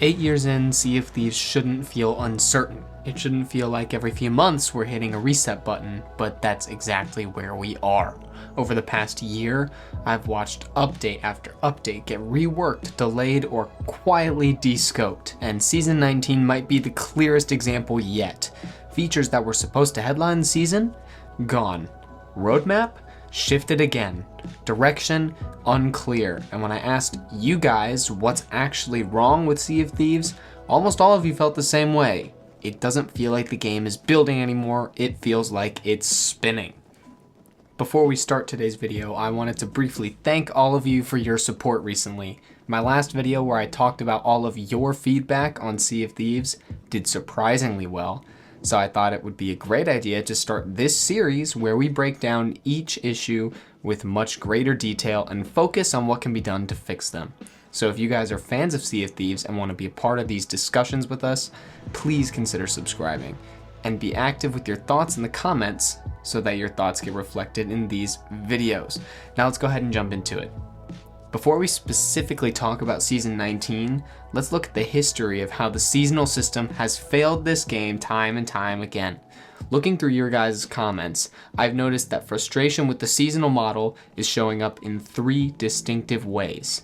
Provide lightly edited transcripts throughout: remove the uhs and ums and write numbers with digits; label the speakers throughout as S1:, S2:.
S1: 8 years in, Sea of Thieves shouldn't feel uncertain. It shouldn't feel like every few months we're hitting a reset button, but that's exactly where we are. Over the past year, I've watched update after update get reworked, delayed, or quietly descoped, and Season 19 might be the clearest example yet. Features that were supposed to headline the season? Gone. Roadmap? Shifted again. Direction? Unclear. And when I asked you guys what's actually wrong with Sea of Thieves, almost all of you felt the same way. It doesn't feel like the game is building anymore, it feels like it's spinning. Before we start today's video, I wanted to briefly thank all of you for your support recently. My last video where I talked about all of your feedback on Sea of Thieves did surprisingly well. So I thought it would be a great idea to start this series where we break down each issue with much greater detail and focus on what can be done to fix them. So if you guys are fans of Sea of Thieves and want to be a part of these discussions with us, please consider subscribing and be active with your thoughts in the comments so that your thoughts get reflected in these videos. Now let's go ahead and jump into it. Before we specifically talk about Season 19, let's look at the history of how the seasonal system has failed this game time and time again. Looking through your guys' comments, I've noticed that frustration with the seasonal model is showing up in three distinctive ways.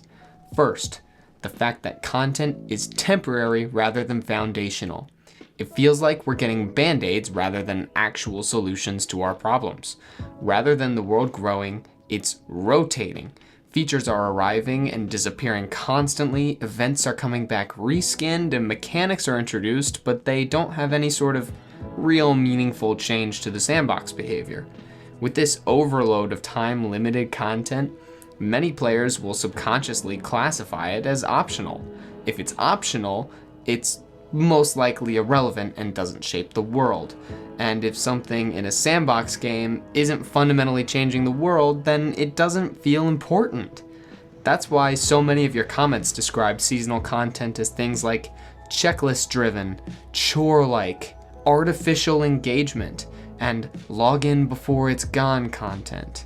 S1: First, the fact that content is temporary rather than foundational. It feels like we're getting band-aids rather than actual solutions to our problems. Rather than the world growing, it's rotating. Features are arriving and disappearing constantly, events are coming back reskinned, and mechanics are introduced, but they don't have any sort of real meaningful change to the sandbox behavior. With this overload of time-limited content, many players will subconsciously classify it as optional. If it's optional, it's most likely irrelevant and doesn't shape the world. And if something in a sandbox game isn't fundamentally changing the world, then it doesn't feel important. That's why so many of your comments describe seasonal content as things like checklist-driven, chore-like, artificial engagement, and log-in before it's gone content.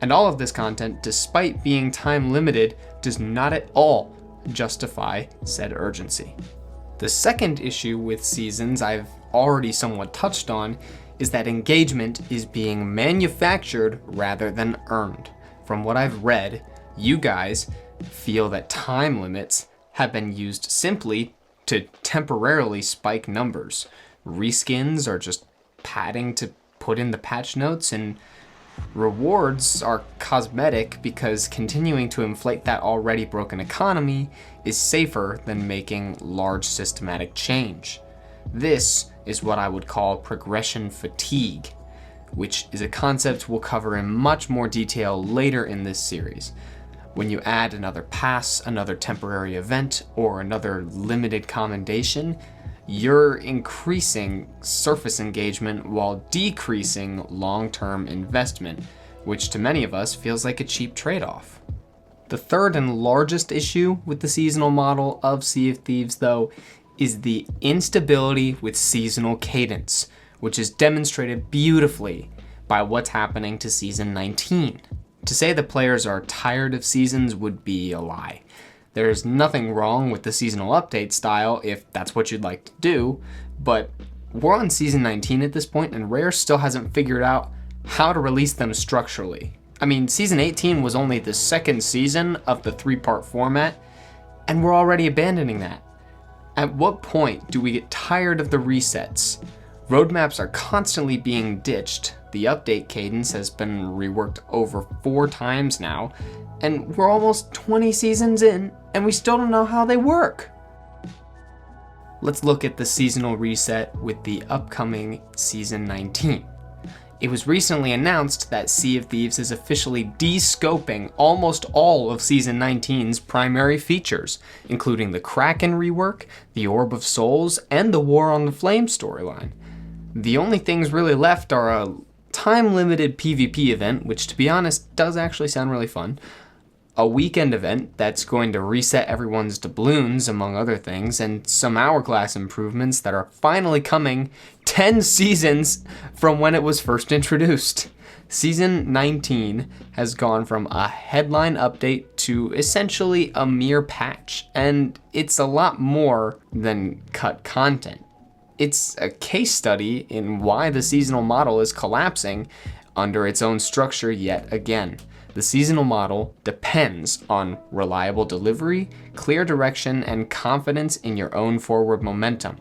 S1: And all of this content, despite being time-limited, does not at all justify said urgency. The second issue with seasons I've already somewhat touched on is that engagement is being manufactured rather than earned. From what I've read, you guys feel that time limits have been used simply to temporarily spike numbers. Reskins are just padding to put in the patch notes, and rewards are cosmetic because continuing to inflate that already broken economy is safer than making large systematic change. This is what I would call progression fatigue, which is a concept we'll cover in much more detail later in this series. When you add another pass, another temporary event, or another limited commendation, you're increasing surface engagement while decreasing long-term investment, which to many of us feels like a cheap trade-off. The third and largest issue with the seasonal model of Sea of Thieves, though, is the instability with seasonal cadence, which is demonstrated beautifully by what's happening to Season 19. To say the players are tired of seasons would be a lie. There's nothing wrong with the seasonal update style if that's what you'd like to do, but we're on Season 19 at this point, and Rare still hasn't figured out how to release them structurally. I mean, Season 18 was only the second season of the 3-part format, and we're already abandoning that. At what point do we get tired of the resets? Roadmaps are constantly being ditched, the update cadence has been reworked over 4 times now, and we're almost 20 seasons in, and we still don't know how they work. Let's look at the seasonal reset with the upcoming Season 19. It was recently announced that Sea of Thieves is officially de-scoping almost all of Season 19's primary features, including the Kraken rework, the Orb of Souls, and the War on the Flame storyline. The only things really left are a time-limited PvP event, which to be honest does actually sound really fun, a weekend event that's going to reset everyone's doubloons, among other things, and some hourglass improvements that are finally coming 10 seasons from when it was first introduced. Season 19 has gone from a headline update to essentially a mere patch, and it's a lot more than cut content. It's a case study in why the seasonal model is collapsing under its own structure yet again. The seasonal model depends on reliable delivery, clear direction, and confidence in your own forward momentum,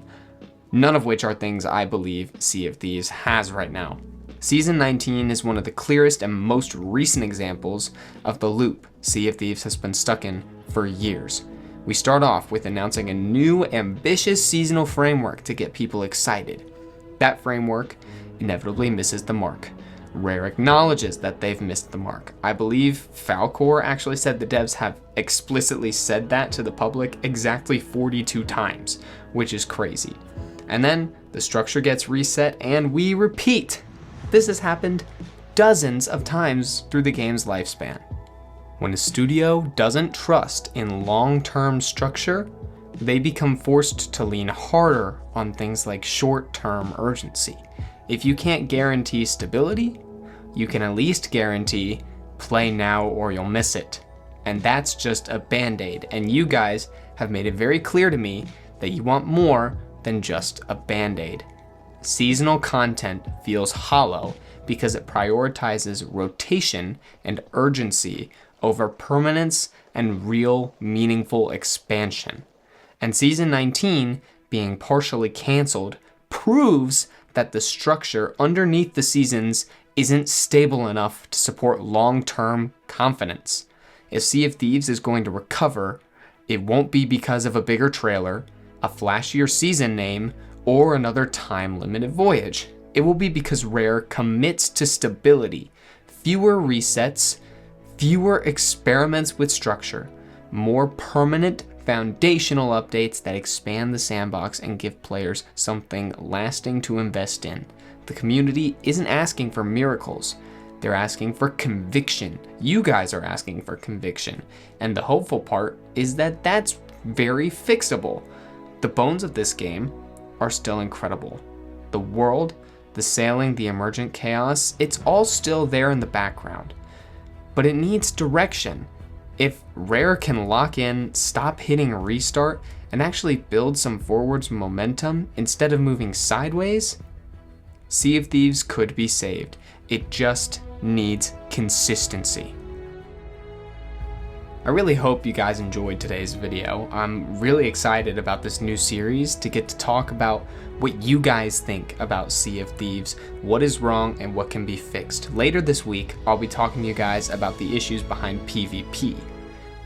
S1: none of which are things I believe Sea of Thieves has right now. Season 19 is one of the clearest and most recent examples of the loop Sea of Thieves has been stuck in for years. We start off with announcing a new ambitious seasonal framework to get people excited. That framework inevitably misses the mark. Rare acknowledges that they've missed the mark. I believe Falcor actually said the devs have explicitly said that to the public exactly 42 times, which is crazy. And then the structure gets reset and we repeat. This has happened dozens of times through the game's lifespan. When a studio doesn't trust in long-term structure, they become forced to lean harder on things like short-term urgency. If you can't guarantee stability, you can at least guarantee play now or you'll miss it. And that's just a band-aid. And you guys have made it very clear to me that you want more than just a band-aid. Seasonal content feels hollow because it prioritizes rotation and urgency over permanence and real meaningful expansion. And Season 19 being partially canceled proves that the structure underneath the seasons isn't stable enough to support long-term confidence. If Sea of Thieves is going to recover, it won't be because of a bigger trailer, a flashier season name, or another time-limited voyage. It will be because Rare commits to stability, fewer resets, fewer experiments with structure, more permanent foundational updates that expand the sandbox and give players something lasting to invest in. The community isn't asking for miracles. They're asking for conviction. You guys are asking for conviction. And the hopeful part is that that's very fixable. The bones of this game are still incredible. The world, the sailing, the emergent chaos, it's all still there in the background. But it needs direction. If Rare can lock in, stop hitting restart, and actually build some forwards momentum instead of moving sideways, Sea of Thieves could be saved. It just needs consistency. I really hope you guys enjoyed today's video. I'm really excited about this new series to get to talk about what you guys think about Sea of Thieves, what is wrong and what can be fixed. Later this week, I'll be talking to you guys about the issues behind PvP.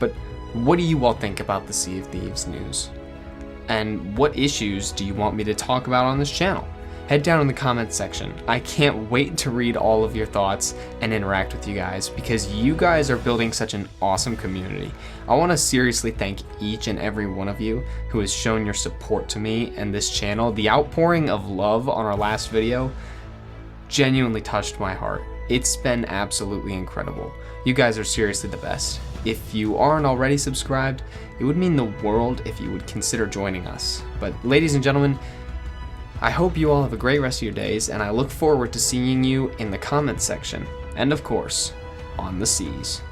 S1: But what do you all think about the Sea of Thieves news? And what issues do you want me to talk about on this channel? Head down in the comments section. I can't wait to read all of your thoughts and interact with you guys because you guys are building such an awesome community. I want to seriously thank each and every one of you who has shown your support to me and this channel. The outpouring of love on our last video genuinely touched my heart. It's been absolutely incredible. You guys are seriously the best. If you aren't already subscribed, it would mean the world if you would consider joining us. But ladies and gentlemen, I hope you all have a great rest of your days, and I look forward to seeing you in the comments section, and of course, on the seas.